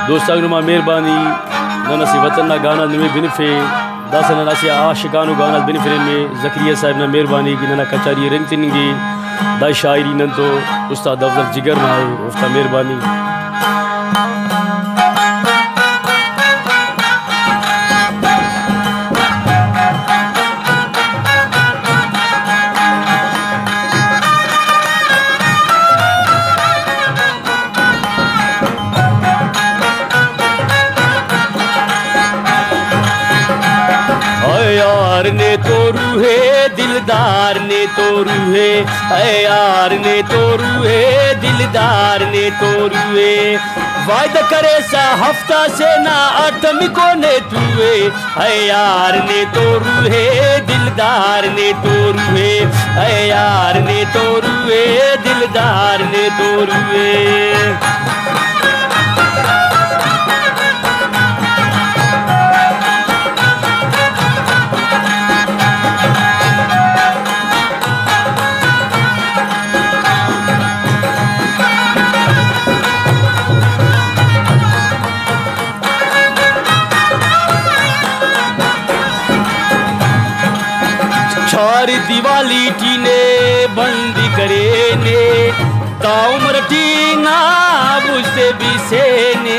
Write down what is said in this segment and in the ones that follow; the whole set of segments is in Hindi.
दोस्तागनुमा मेहरबानी ननसी वतन ना गाना नमे बिनफे दासन ननसी आशिकानु गाना बिनफे में ज़करिया साहब ना मेहरबानी की नना कचारी रेंगतिनगी दा शायरी नंतो उस्ताद अफजल जिगर ना है उस्ता मेहरबानी यार ने तो रूहे दिलदार ने तो रूहे यार ने तो रूहे दिलदार ने तो रूहे वायदा करे सा हफ्ता से ना आठवीं को ने तुए यार ने तो रूहे दिलदार ने तो रूहे यार ने तो रूहे दिलदार ने तो रूहे छारी दिवाली टीने बंदी करे ने ताउमर टीना बुझते बिसे ने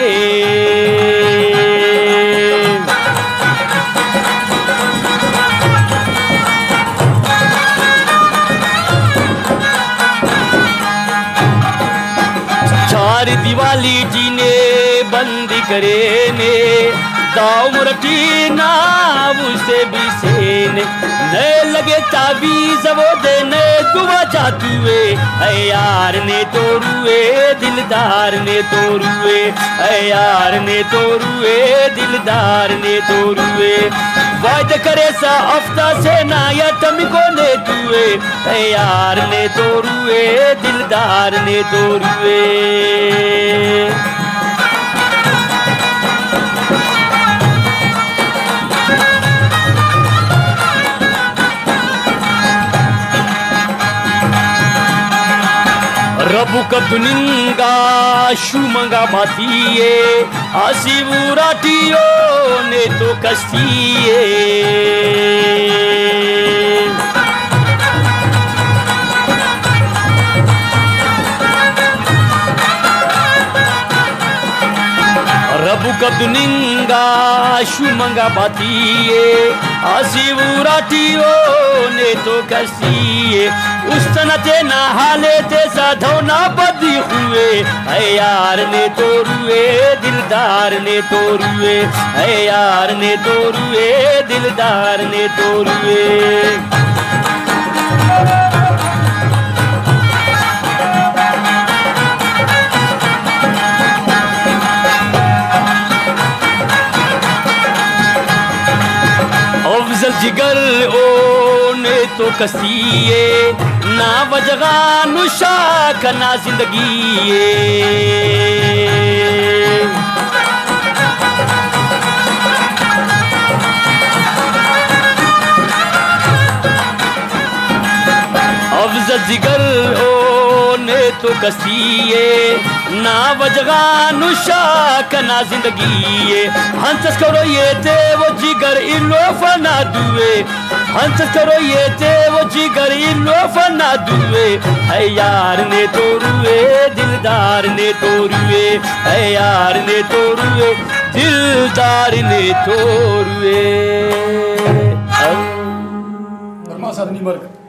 छारी दिवाली टीने बंदी करे ने ताउमर टीना बुझते बिसे ने नए लगे ताबीज़ वो देने दुआ चातुए यार ने तो रुए दिलदार ने तो रुए यार ने तो रुए दिलदार ने तो रुए वायदा करे सा हफ्ता से ना या को ने तुए यार ने तो रुए दिलदार ने तो रुए रबु कदुनिंगा शुमंगा मातिए आसिवुराटियो ने तो कस्तिए रबु कदुनिंगा शुमंगा मातिए आसिवुराटियो ने तो कस्तिए उस तनते ना हाले ते साधौना बदी हुए यार ने तो रुए दिलदार ने तो रुए यार ने तो रुए दिलदार ने तो रुए अफजल जिगर ओ ने तो कसीए ना वजगा नुशा कना जिंदगी अफजल जिगर ओ ने तो कसीए ना वजगा नुशा कना जिंदगी हंस करो ये ते वो जिगर इलो फना दुए हंस करो ये ते वो जिगर इलो फना दुए यार ने तो रुए दिलदार ने तो रुए यार ने तो रुए दिलदार ने तो रुए साधनी वर्ग